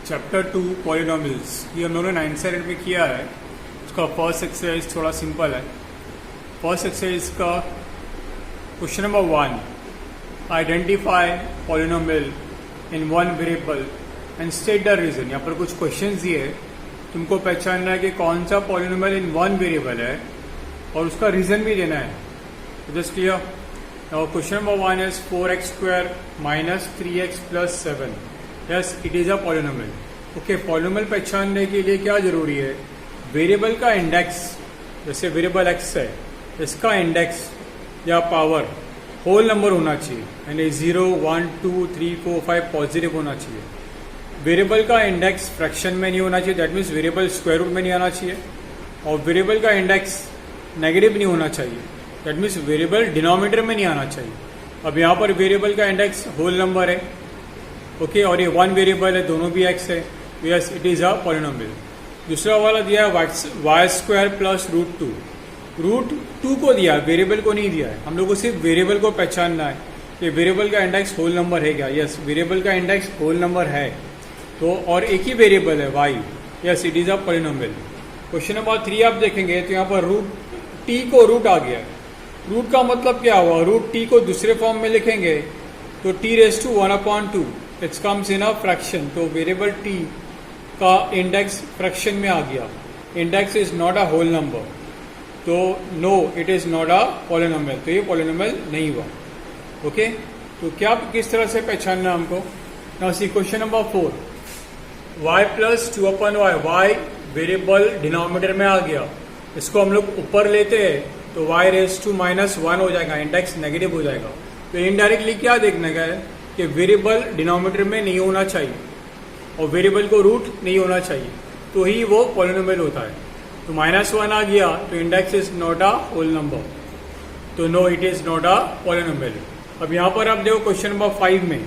Chapter 2 polynomials, ये हम लोगों ने 9th स्टैंडर्ड में किया है। उसका फर्स्ट एक्सरसाइज थोड़ा सिंपल है। फर्स्ट एक्सरसाइज का question number 1, identify polynomial in one variable and state the reason. यहाँ पर कुछ क्वेश्चन दिए है, तुमको पहचानना है कि कौन सा पॉलिनोमियल इन वन वेरिएबल है और उसका रीजन भी देना है। Just clear. Now question number 1 is 4x² minus 3x plus 7. Yes, it is a polynomial. Okay, polynomial पहचानने के लिए क्या जरूरी है? वेरिएबल का इंडेक्स, जैसे वेरिएबल x है, इसका इंडेक्स या पावर होल नंबर होना चाहिए, यानी 0, 1, 2, 3, 4, 5 पॉजिटिव होना चाहिए। वेरिएबल का इंडेक्स फ्रैक्शन में नहीं होना चाहिए, that means variable square root में नहीं आना चाहिए। और वेरिएबल का इंडेक्स नेगेटिव नहीं होना चाहिए, दैट मीन्स वेरिएबल डिनोमिनेटर में नहीं आना चाहिए। अब यहाँ पर वेरिएबल का इंडेक्स होल नंबर है, ओके, और ये वन वेरिएबल है, दोनों भी x है, yes it is a polynomial. दूसरा वाला दिया है y² प्लस √2। √2 को दिया, वेरिएबल को नहीं दिया है। हम लोग को सिर्फ वेरिएबल को पहचानना है कि वेरिएबल का इंडेक्स होल नंबर है क्या। यस, वेरिएबल का इंडेक्स होल नंबर है, तो और एक ही वेरिएबल है y, yes it is a polynomial. Question number 3 आप देखेंगे तो यहाँ पर √t को रूट आ गया। रूट का मतलब क्या हुआ? √t को दूसरे फॉर्म में लिखेंगे तो t⁻1/2 it's comes in a fraction, तो वेरिएबल t का इंडेक्स फ्रैक्शन में आ गया। Index is not a whole number, तो no it is not a polynomial, तो ये पॉलिनोमियल नहीं हुआ। ओके, तो क्या किस तरह से पहचानना हमको? Now see question number 4, y plus 2/y, y variable denominator में आ गया। इसको हम लोग ऊपर लेते हैं तो y⁻⁻1 हो जाएगा, इंडेक्स नेगेटिव हो जाएगा। तो इनडायरेक्टली क्या देखने का है कि वेरिएबल डिनोमिनेटर में नहीं होना चाहिए और वेरिएबल को रूट नहीं होना चाहिए, तो ही वो पॉलिनोमियल होता है। तो -1 आ गया तो index is not a whole number, तो no it is not a polynomial. अब यहाँ पर आप देखो क्वेश्चन नंबर 5 में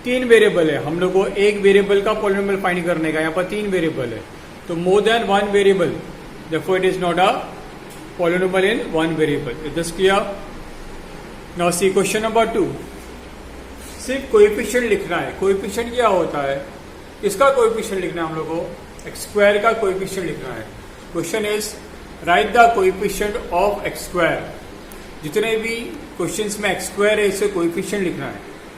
3 वेरिएबल है, हम लोग को एक वेरिएबल का पॉलिनोमियल फाइंड करने का। यहाँ पर 3 वेरिएबल है, तो more than 1 variable, therefore it is not a polynomial in one variable. Is this clear? Now see question number 2. सिर्फ कोएफिशिएंट लिखना है। कोएफिशिएंट क्या होता है? किसका कोएफिशिएंट लिखना है हम लोग को? x² का कोएफिशिएंट लिखना है। Question is right the coefficient of x²। जितने भी क्वेश्चंस में x² है इसे कोएफिशिएंट लिखना है।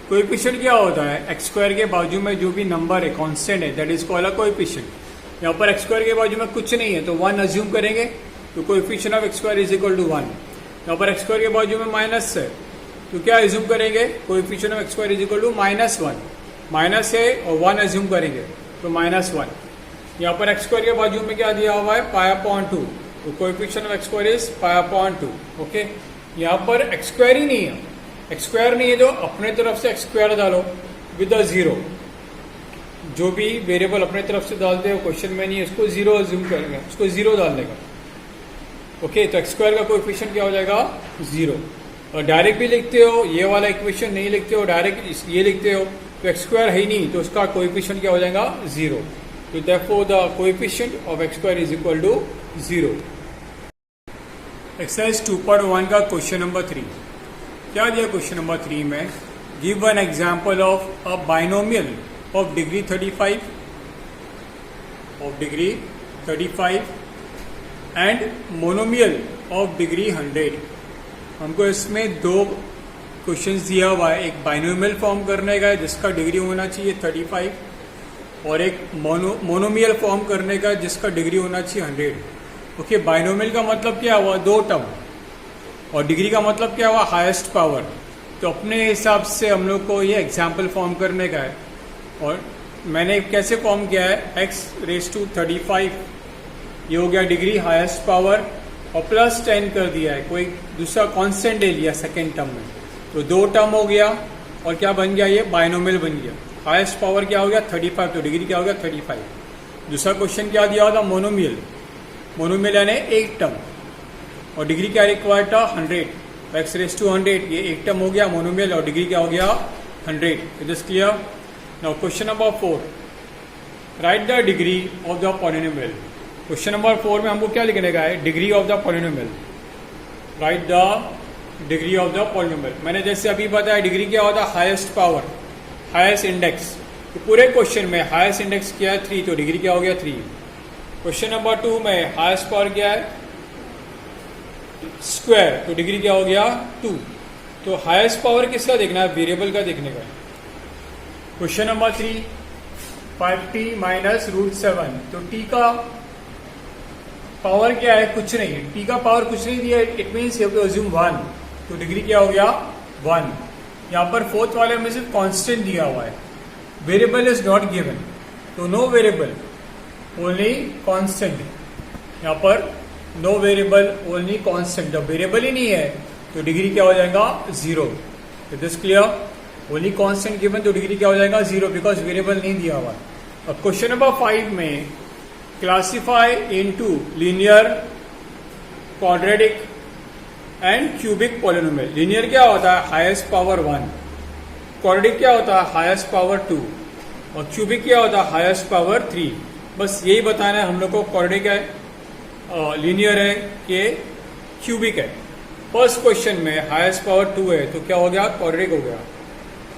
कोएफिशिएंट क्या होता है? x² के बाजू में जो भी नंबर है, कांस्टेंट है, that is called a coefficient. यहाँ पर x² के बाजू में कुछ नहीं है तो 1 अज्यूम करेंगे, तो coefficient of x² is equal to 1। यहाँ पर x² के बाजू में माइनस है तो क्या अज्यूम करेंगे? Coefficient of x² is equal to -1। Minus है और 1 अज्यूम करेंगे तो -1। यहाँ पर x² के बाजू में क्या दिया हुआ है? π/2, तो coefficient of x² is π/2। Okay, यहाँ पर x² ही नहीं है, x² नहीं है तो अपने तरफ से x² डालो विद अ 0। जो भी वेरिएबल अपने तरफ से डालते हो क्वेश्चन में नहीं है, उसको 0 अज्यूम करेंगे, उसको 0 डालने का। ओके, तो x² का कोएफिशिएंट क्या हो जाएगा? 0। और डायरेक्ट भी लिखते हो, ये वाला इक्वेशन नहीं लिखते हो, डायरेक्ट ये लिखते हो तो x² है ही नहीं, तो उसका कोएफिशिएंट क्या हो जाएगा? 0। तो therefore the coefficient of x² is equal to 0। Exercise 2.1 का क्वेश्चन नंबर 3 क्या दिया? क्वेश्चन नंबर 3 में give one example of a binomial of degree 35 and monomial of degree 100। हमको इसमें 2 क्वेश्चंस दिया हुआ है, एक बाइनोमियल फॉर्म करने का है जिसका डिग्री होना चाहिए 35 और एक मोनोमियल फॉर्म करने का जिसका डिग्री होना चाहिए 100। ओके, बाइनोमियल का मतलब क्या हुआ? 2 टर्म, और डिग्री का मतलब क्या हुआ? Highest power. तो अपने हिसाब से हम लोग को ये एग्जाम्पल फॉर्म करने का है, और मैंने कैसे फॉर्म किया है? x⁻35 ये हो गया डिग्री, हाईएस्ट पावर, और प्लस 10 कर दिया है, कोई दूसरा कांस्टेंट ले लिया सेकेंड टर्म में, तो 2 टर्म हो गया और क्या बन गया? ये बाइनोमियल बन गया। हाईएस्ट पावर क्या हो गया? 35, तो डिग्री क्या हो गया? 35। दूसरा क्वेश्चन क्या दिया था? मोनोमियल। मोनोमियल यानी एक टर्म, और डिग्री क्या रिक्वायर्ड था? 100, x⁻100 ये एक टर्म हो गया मोनोमियल, और डिग्री क्या हो गया? 100। It is clear? Now question number 4, write the degree of the polynomial। Question number 4 में हमको क्या लिखने का है? Degree of the polynomial. Right the degree of the polynomial. मैंने जैसे अभी बताया डिग्री क्या होता है? Highest power, highest index. तो पूरे क्वेश्चन में हाईएस्ट इंडेक्स क्या है 3, तो डिग्री क्या हो गया 3। क्वेश्चन नंबर 2 में हाईएस्ट पावर क्या है स्क्वायर, तो डिग्री क्या हो गया 2। तो हाईएस्ट पावर किसका देखना है, वेरिएबल का देखने का। Question number 3 5t minus root 7, तो t का पावर क्या है, कुछ नहीं है, t का पावर कुछ नहीं दिया, it means you have to assume 1, तो डिग्री क्या हो गया 1। यहाँ पर फोर्थ वाले में सिर्फ कांस्टेंट दिया हुआ है, वेरिएबल इज नॉट गिवन, तो नो वेरिएबल ओनली कांस्टेंट। यहाँ पर नो वेरिएबल ओनली कांस्टेंट, जब वेरिएबल ही नहीं है तो डिग्री क्या हो जाएगा 0। It is clear, only constant given, तो डिग्री क्या हो जाएगा 0 बिकॉज वेरिएबल नहीं दिया हुआ। अब क्वेश्चन नंबर 5 में classify into linear, quadratic and cubic polynomial. Linear क्या होता है हाईएस्ट पावर 1, क्वाड्रेटिक क्या होता है हाईएस्ट पावर 2, और क्यूबिक क्या होता है हाईएस्ट पावर 3। बस यही बताना है हम लोग को, क्वाड्रेटिक है, लीनियर है कि क्यूबिक है। फर्स्ट क्वेश्चन में हाईएस्ट पावर 2 है तो क्या हो गया क्वाड्रेटिक हो गया।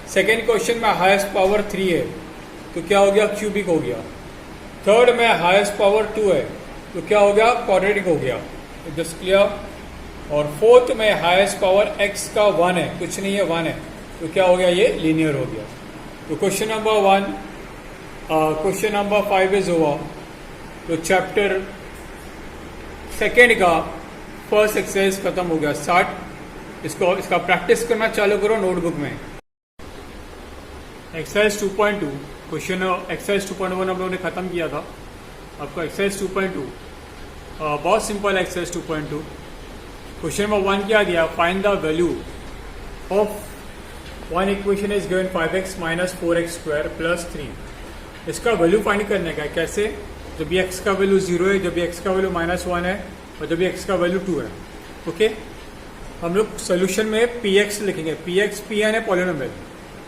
सेकेंड क्वेश्चन में हाईएस्ट पावर 3 है तो क्या हो गया क्यूबिक हो गया। थर्ड में हाईएस्ट पावर 2 है तो क्या हो गया क्वाड्रेटिक हो गया। Just clear. और फोर्थ में हाईएस्ट पावर x का 1 है, कुछ नहीं है 1 है, तो क्या हो गया ये लीनियर हो गया। तो question number 1, question number 5 is over. तो चैप्टर सेकेंड का फर्स्ट एक्सरसाइज खत्म हो गया, स्टार्ट इसका प्रैक्टिस करना चालू करो नोटबुक में। एक्सरसाइज 2.2, क्वेश्चन एक्सरसाइज 2.1 हम लोगों ने खत्म किया था। आपका एक्सरसाइज 2.2 बहुत सिंपल है। एक्सरसाइज 2.2 क्वेश्चन नंबर 1 क्या दिया, find the value of one equation is given 5x minus 4x square plus 3। इसका वैल्यू फाइंड करने का है। कैसे, जब भी x का वैल्यू 0 है, जब भी x का वैल्यू -1 है, और जब भी x का वैल्यू 2 है। ओके, हम लोग सोल्यूशन में px लिखेंगे। px pn है पॉलिनोमियल,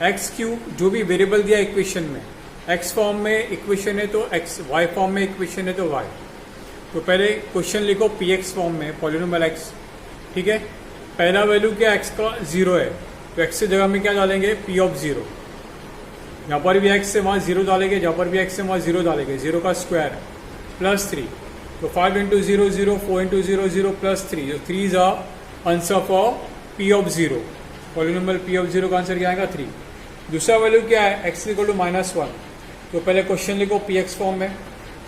x क्यूब जो भी वेरिएबल दिया इक्वेशन में, x फॉर्म में इक्वेशन है तो x, y फॉर्म में इक्वेशन है तो y। तो पहले क्वेश्चन लिखो px फॉर्म में पॉलिनोमियल x, ठीक है। पहला वैल्यू क्या x का 0 है, तो x की जगह में क्या डालेंगे p ऑफ 0। यहाँ पर भी x से वहाँ 0 डालेंगे, जहाँ पर भी x से वहाँ 0 डालेंगे, 0 का स्क्वायर प्लस 3। तो 5 इंटू 0 0, 4 इंटू 0 0 प्लस 3, तो 3 is answer for p of 0। Polynomial p of 0 का आंसर क्या आएगा 3। दूसरा वैल्यू क्या है, x इक्वल टू -1। तो पहले क्वेश्चन लिखो px फॉर्म में,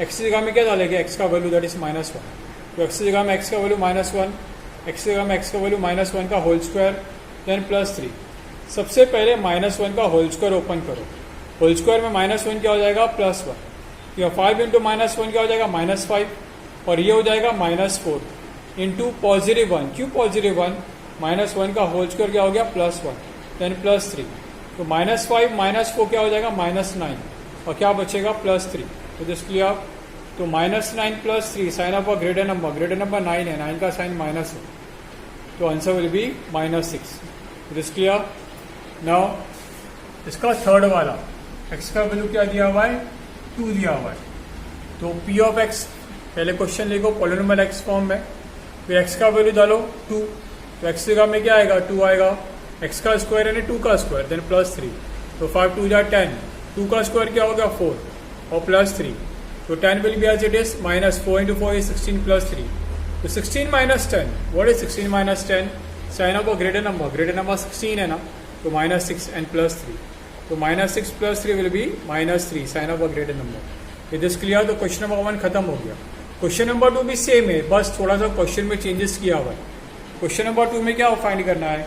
x की जगह में क्या डालेंगे, x का वैल्यू दैट इज -1। तो x की जगह में x का वैल्यू -1, x की जगह में x का वैल्यू -1 का होल स्क्वायर, देन प्लस 3। सबसे पहले -1 का होल स्क्वायर ओपन करो, होल स्क्वायर में -1 क्या हो जाएगा +1। या 5 इंटू -1 क्या हो जाएगा -5, और ये हो जाएगा -4 इंटू +1। क्यों +1, -1 का होल स्क्वायर क्या हो गया +1, देन प्लस 3। तो -5 -4 क्या हो जाएगा -9, और क्या बचेगा +3। तो जस्ट क्लियर। तो -9 plus 3 sign of a greater number 9 है, 9 का साइन माइनस है, तो answer will be -6। Just clear. Now इसका थर्ड वाला x का वैल्यू क्या दिया हुआ है 2 दिया हुआ है। तो p ऑफ x, पहले क्वेश्चन लिखो पॉलिनोमियल x फॉर्म में, फिर x का वैल्यू डालो 2, तो x जगह में क्या आएगा 2 आएगा, x का स्क्वायर यानी 2 का स्क्वायर, देन प्लस 3। तो 5 2 10, 2 का स्क्वायर क्या हो गया 4, और प्लस 3। तो 10 will be as it is, -4 into 4 is 16 plus 3। तो 16 minus 10, what is 16 minus 10, sign of a greater number 16 है ना, तो -6 एंड प्लस 3। तो -6 plus 3 will be -3 sign of a greater number. It is clear. तो question number 1 खत्म हो गया। Question number 2 भी सेम है, बस थोड़ा सा क्वेश्चन में चेंजेस किया हुआ है। क्वेश्चन नंबर 2 में क्या फाइंड करना है,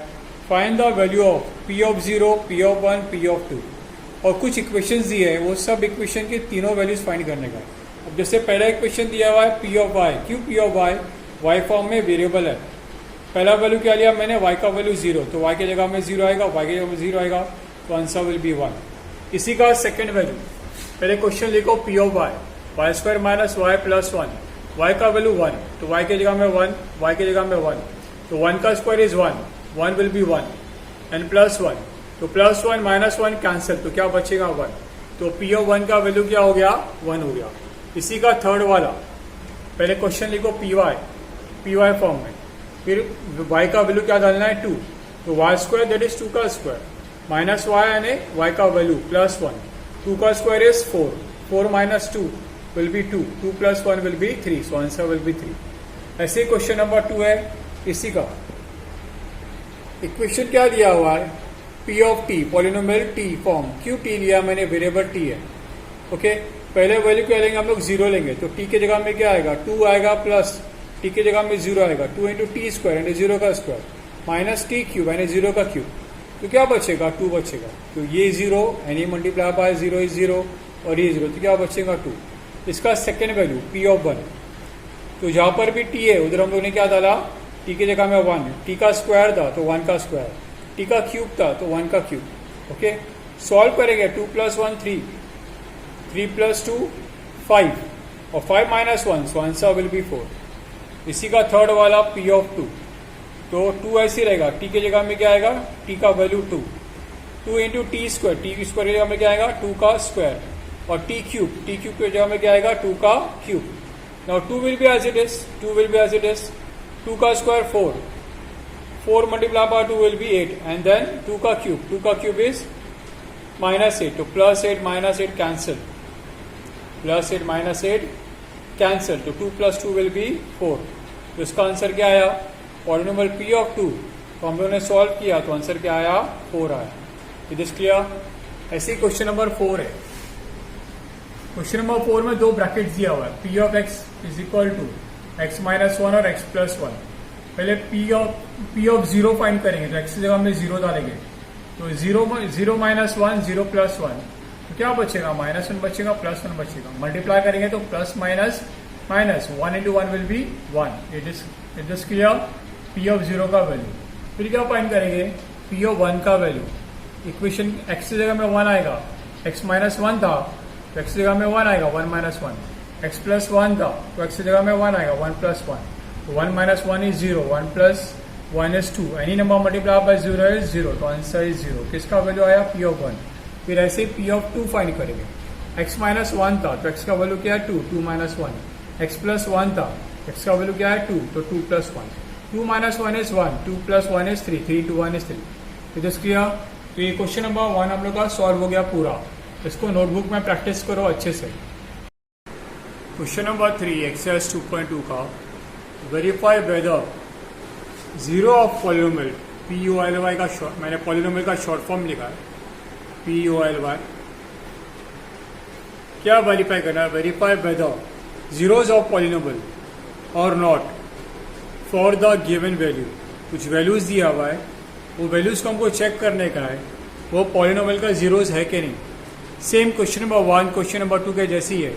find the value of p of 0, p of 1, p of 2, और कुछ इक्वेशंस दिए हैं, वो सब इक्वेशन के तीनों वैल्यूज फाइंड करने का है। अब जैसे पहला इक्वेशन दिया हुआ है p ऑफ y, क्यों p of y, y form में वेरिएबल है। पहला वैल्यू क्या लिया मैंने, y का वैल्यू 0, तो y की जगह में 0 आएगा, y की जगह में 0 आएगा, तो आंसर विल बी 1। इसी का सेकंड वैल्यू, पहले क्वेश्चन लिखो p of y, y square minus y plus 1, y का वैल्यू 1, तो y की जगह में 1, y की जगह में 1, तो 1 का square is 1, 1 will be 1 and plus 1, तो प्लस 1 माइनस 1 कैंसिल, तो क्या बचेगा 1। तो p ऑफ 1 का वैल्यू क्या हो गया 1 हो गया। इसी का थर्ड वाला, पहले क्वेश्चन लिखो py फॉर्म में, फिर y का वैल्यू क्या डालना है 2, तो y स्क्वायर दैट इज 2 का स्क्वायर, माइनस y यानी y का वैल्यू प्लस 1, 2 का square is 4. 4 minus 2 will be 2. 2 plus 1 will be 3. So answer will be 3. ऐसे क्वेश्चन नंबर 2 है इसी का. इक्वेशन क्या दिया हुआ है? P of t polynomial t form. क्यों t लिया मैंने? वेरिएबल t है. ओके पहले वैल्यू क्या लेंगे हम लोग? 0 लेंगे. तो t के जगह में क्या आएगा? 2 आएगा प्लस t के जगह में 0 आएगा. 2 इंटू टी स्क्वायर यानी 0 का स्क्वायर माइनस टी क्यूब यानी 0 का क्यूब. तो क्या बचेगा? 2 बचेगा. तो ये 0 यानी मल्टीप्लाई बाय 0 इज 0 और ये 0. तो क्या बचेगा? 2. इसका सेकेंड वैल्यू p ऑफ 1. तो जहां पर भी t है उधर हम लोग ने क्या डाला? t की जगह में 1. t का स्क्वायर था तो 1 का स्क्वायर. t का क्यूब था तो 1 का क्यूब. ओके सॉल्व करेंगे. 2 प्लस 1 3. 3 प्लस 2 5 और 5 minus 1 so answer will B 4. इसी का थर्ड वाला p ऑफ 2. तो 2 ऐसे रहेगा. t के जगह में क्या आएगा? t का value 2. 2 into T square. T square की जगह में क्या आएगा? 2 का स्क्वायर और टी क्यूब की जगह में क्या आएगा? 2 का cube. Now 2 will be as it is. 2 will be as it is. 2 का square 4. 4 multiply by 2 will be 8 and then 2 का क्यूब. 2 का क्यूब इज माइनस 8. तो plus 8 minus 8 cancel. Plus 8 minus 8 cancel. तो 2 प्लस 2 विल बी 4. तो इसका answer क्या आया? Polynomial p of 2. तो हम लोगों ने सॉल्व किया तो आंसर क्या आया? 4 आया. It is clear. ऐसे ही क्वेश्चन नंबर 4 है. क्वेश्चन नंबर 4 में दो ब्रैकेट दिया हुआ है. p of x is equal to x minus 1 और x प्लस 1. पहले p ऑफ 0 फाइंड करेंगे तो x की जगह में 0 डालेंगे. तो 0 माइनस 1 0 प्लस 1. तो क्या बचेगा? माइनस 1 बचेगा प्लस 1 बचेगा. मल्टीप्लाई करेंगे तो plus minus minus 1 into 1 will be 1. It is clear. p of 0 का वैल्यू. फिर क्या फाइंड करेंगे? p ऑफ 1 का वैल्यू. इक्वेशन x की जगह में 1 आएगा. x माइनस 1 था तो x की जगह में 1 आएगा. 1 माइनस 1. x प्लस 1 था तो x की जगह में 1 आएगा. 1 प्लस 1. तो 1 minus 1 is 0. 1 plus 1 is 2. Any number multiply by 0 is 0. तो आंसर इज 0. किसका वैल्यू आया? p of 1. फिर ऐसे ही p ऑफ 2 फाइंड करेंगे. x माइनस 1 था तो x का वैल्यू क्या है? 2. 2 माइनस 1. x प्लस 1 था x का वैल्यू क्या है? 2. तो 2 plus 1. 2 minus 1 is 1. 2 plus 1 is 3. 3 into 1 is 3. It is clear. तो ये क्वेश्चन नंबर 1 हम लोग का सॉल्व हो गया पूरा. इसको नोटबुक में प्रैक्टिस करो अच्छे से. क्वेश्चन नंबर 3 एक्सरसाइज 2.2 का verify whether 0 of polynomial POLY का शॉर्ट. मैंने पॉलिनोमियल का शॉर्ट फॉर्म लिखा है POLY. क्या वेरीफाई करना है? Verify whether zeros of polynomial और not for the given value. कुछ वैल्यूज दिया हुआ है. वो वैल्यूज को हमको चेक करने का है वो पॉलिनोमियल का जीरोज है कि नहीं. Same question number 1 question number 2 के जैसी है.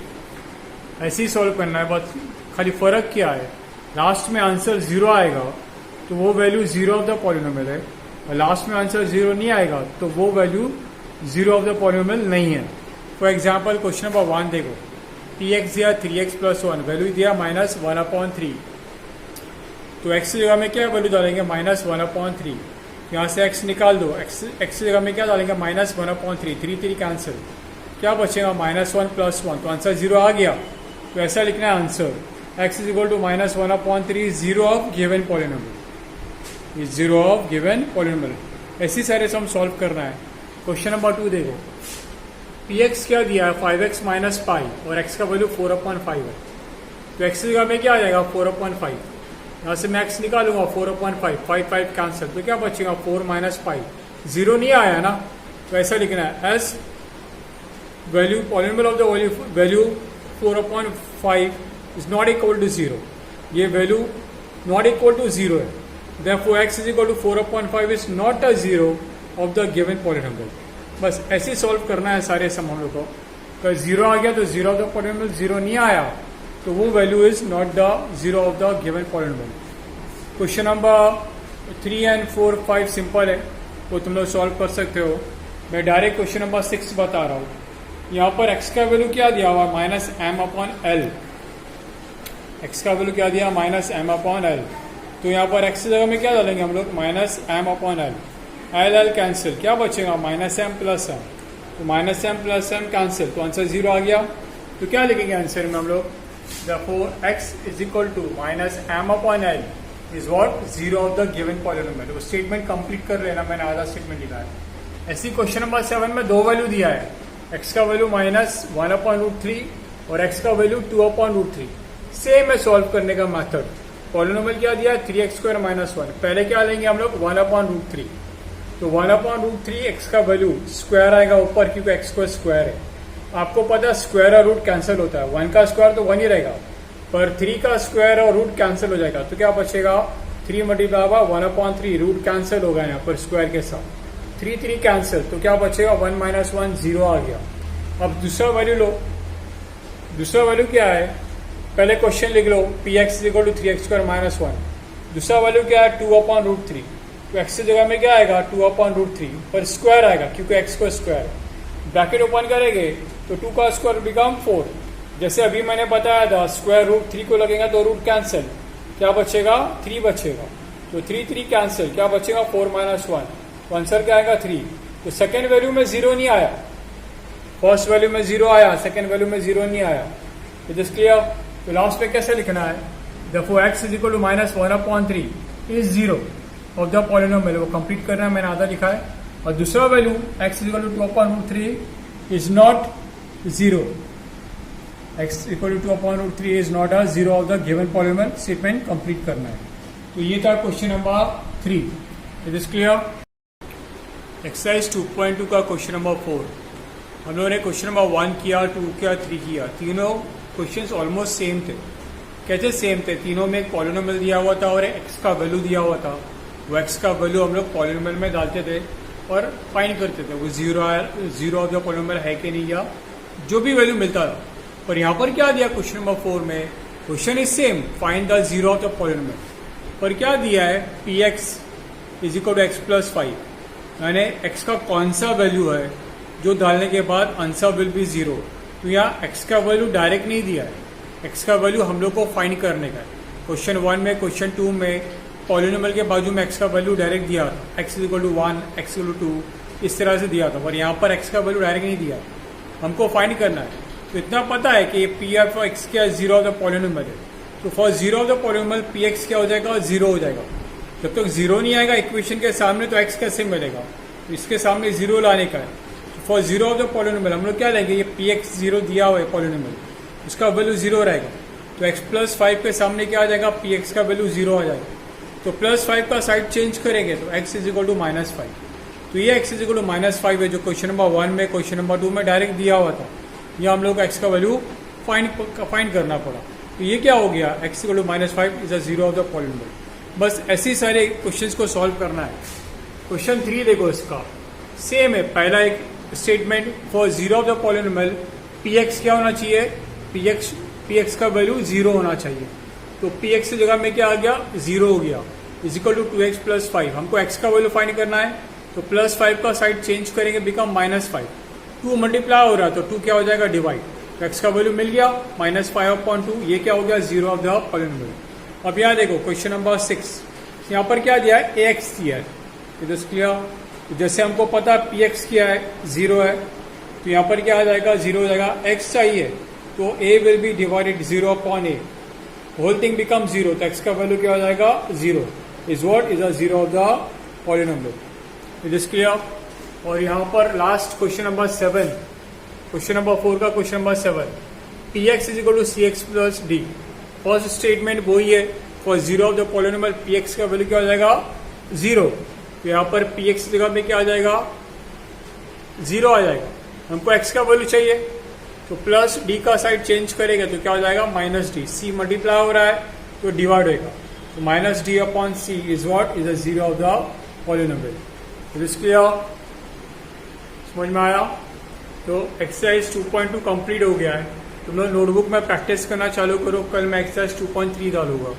ऐसे ही सॉल्व करना है. बस खाली फर्क क्या है? लास्ट में आंसर 0 आएगा तो वो वैल्यू 0 ऑफ द पॉलिनोमियल है. और लास्ट में आंसर 0 नहीं आएगा तो वो वैल्यू 0 ऑफ द पॉलिनोमियल नहीं है. फॉर एग्जाम्पल क्वेश्चन नंबर 1 देखो. px दिया 3x प्लस 1. वैल्यू दिया माइनस 1/3. तो x की जगह में क्या वैल्यू डालेंगे? माइनस 1/3. यहाँ से x निकाल दो. x की जगह में क्या डालेंगे? माइनस 1/3. 3 3 कैंसिल. क्या बचेगा? Minus 1 plus 1. तो आंसर 0 आ गया. तो ऐसा लिखना है answer. x is equal to minus 1/3 0 of given polynomial. 0 of given polynomial. ऐसी सारे सम सॉल्व करना है. क्वेश्चन नंबर 2 देखो. px क्या दिया है? 5x माइनस पाई और x का वैल्यू 4/5 है. तो x की जगह में क्या आ जाएगा? 4/5. यहाँ से मैं x निकालूंगा 4/5. 5 कैंसिल. तो क्या बचेगा? 4 माइनस पाई. 0 नहीं आया ना. तो ऐसा लिखना है as value polynomial of the value 4/5 is not equal to 0. ये वैल्यू नॉट इक्वल टू 0 है. Therefore x is equal to 4/5 is not a 0 of the given polynomial. बस ऐसे सॉल्व करना है सारे सम हम लोग को. अगर 0 आ गया तो 0 ऑफ द पॉलिनोमियल. 0 नहीं आया तो वो value is not the 0 of the given polynomial. Question number 3 and 4 5 simple है वो तुम लोग सॉल्व कर सकते हो. मैं डायरेक्ट क्वेश्चन नंबर 6 बता रहा हूँ. यहाँ पर x का वैल्यू क्या दिया हुआ? Minus m/L. x का वैल्यू क्या दिया? Minus m/L. तो यहाँ पर x की जगह में क्या डालेंगे हम लोग? Minus m/L. L cancel. क्या बचेगा? Minus m plus m. तो minus m plus m cancel. तो आंसर 0 आ गया. तो क्या लिखेंगे आंसर में हम लोग? Therefore x is equal to minus m/L is what? 0 of the given polynomial. वो स्टेटमेंट कंप्लीट कर लेना. मैंने आधा स्टेटमेंट लिखा है. ऐसी क्वेश्चन नंबर 7 में दो वैल्यू दिया है. एक्स का वैल्यू -1/√3 और एक्स का वैल्यू 2/√3। सेम है सॉल्व करने का मेथड। पॉलिनोमियल क्या दिया है 3x² - 1। पहले क्या लेंगे हम लोग 1/√3, तो 1/√3 एक्स का वैल्यू स्क्वायर आएगा ऊपर क्योंकि एक्स को स्क्वायर है। आपको पता है स्क्वायर और रूट कैंसिल होता है, 1 का स्क्वायर तो 1 ही रहेगा, पर 3 का स्क्वायर और रूट कैंसिल हो जाएगा, तो क्या बचेगा 3 मल्टीप्लाई होगा 1/3, रूट कैंसिल होगा यहाँ पर स्क्वायर के साथ, 3 कैंसिल, तो क्या बचेगा 1 - 1 0 आ गया। अब दूसरा वैल्यू लो, दूसरा वैल्यू क्या है, पहले क्वेश्चन लिख लो px = 3x² - 1। दूसरा वैल्यू क्या है 2/√3, तो x की जगह में क्या आएगा 2/√3, पर स्क्वायर आएगा क्योंकि x को स्क्वायर, ब्रैकेट ओपन करेंगे तो 2 का स्क्वायर बिकम 4। जैसे अभी मैंने बताया था स्क्वायर रूट 3 को लगेगा तो रूट कैंसिल, क्या बचेगा 3 बचेगा, तो 3 कैंसिल, क्या बचेगा 4 - 1, तो आंसर क्या आएगा 3। तो सेकेंड वैल्यू में 0 नहीं आया, फर्स्ट वैल्यू में 0 आया, सेकेंड वैल्यू में 0 नहीं आया। तो जस्ट क्लियर। तो लास्ट में कैसे लिखना है, therefore x = -1/3 is 0 of the polynomial, वो कंप्लीट करना है, मैंने आधा लिखा है। और दूसरा value x = 2/√3 is not 0, x = 2/√3 is not a 0 of the given polynomial, statement complete करना है। तो ये था question number 3। It is clear. Exercise 2.2 का क्वेश्चन नंबर 4, हम लोगों ने क्वेश्चन नंबर 1 किया, 2 किया, 3 किया, तीनों क्वेश्चंस ऑलमोस्ट सेम थे। कैसे सेम थे, तीनों में एक पॉलिनोमियल दिया हुआ था और एक्स का वैल्यू दिया हुआ था, वो एक्स का वैल्यू हम लोग पॉलिनोमियल में डालते थे और फाइंड करते थे वो 0 ऑफ द पॉलिनोमियल है कि नहीं, या जो भी वैल्यू मिलता था। पर यहाँ पर क्या दिया क्वेश्चन नंबर 4 में, question is same, find the 0 of the polynomial, पर क्या दिया है px = x + 5, यानी x का कौन सा वैल्यू है जो डालने के बाद आंसर विल बी 0। तो यहाँ x का वैल्यू डायरेक्ट नहीं दिया है, x का वैल्यू हम लोग को फाइंड करने का है। क्वेश्चन 1 में, क्वेश्चन 2 में पॉलिनोमियल के बाजू में x का वैल्यू डायरेक्ट दिया था, x = 1, x = 2, इस तरह से दिया था, पर यहाँ पर x का वैल्यू डायरेक्ट नहीं दिया, हमको फाइंड करना है। तो इतना पता है कि p(x) क्या 0 ऑफ द पॉलिनोमियल है, तो for 0 of the polynomial px क्या हो जाएगा 0 हो जाएगा। जब तक 0 नहीं आएगा इक्वेशन के सामने तो x कैसे मिलेगा, तो इसके सामने 0 लाने का है। फॉर 0 ऑफ द पॉलिनोमियल हम लोग क्या लेंगे, ये px 0 दिया हुआ है पॉलिनोमियल, उसका वैल्यू 0 रहेगा, तो x + 5 के सामने क्या आ जाएगा px का वैल्यू 0 आ जाएगा, तो +5 का साइड चेंज करेंगे तो x = -5। तो ये x = -5 है जो क्वेश्चन नंबर 1 में, क्वेश्चन नंबर 2 में डायरेक्ट दिया हुआ था, यह हम लोग को x का वैल्यू फाइंड करना पड़ा। तो ये क्या हो गया, x = -5 is a 0 of the polynomial. बस ऐसे सारे क्वेश्चंस को सॉल्व करना है। क्वेश्चन 3 देखो, इसका सेम है, पहला एक statement for 0 of the polynomial px क्या होना चाहिए, px का वैल्यू 0 होना चाहिए, तो px की जगह में क्या आ गया 0 हो गया, = 2x + 5। हमको x का वैल्यू फाइंड करना है, तो +5 का साइड चेंज करेंगे बिकम -5, 2 मल्टीप्लाई हो रहा है तो 2 क्या हो जाएगा डिवाइड, तो x का वैल्यू मिल गया -5/2, ये क्या हो गया 0 ऑफ द पॉलिनोमियल। अब यहाँ देखो क्वेश्चन नंबर 6, यहाँ पर क्या दिया है ax दिया है, इट इज क्लियर। जैसे हमको पता है px क्या है 0 है, तो यहाँ पर क्या आ जाएगा 0 हो जाएगा, x चाहिए तो a will be divided 0/a, whole thing become 0, तो x का वैल्यू क्या हो जाएगा 0, is what is a 0 of the polynomial. It is clear. और यहाँ पर last question number 7, question number 4 का question number 7, px = cx + d। First statement वही है, for 0 of the polynomial px का वैल्यू क्या हो जाएगा 0, तो यहाँ पर px की जगह में क्या आ जाएगा 0 आ जाएगा। हमको x का वैल्यू चाहिए, तो +d का साइड चेंज करेगा तो क्या हो जाएगा -d, c मल्टीप्लाई हो रहा है तो डिवाइड होगा, तो -d/c is what is a 0 of the polynomial. It is clear, समझ में आया। तो एक्सरसाइज 2.2 कंप्लीट हो गया है, तुम लोग नोटबुक में प्रैक्टिस करना चालू करो, कल मैं एक्सरसाइज 2.3 डालूंगा।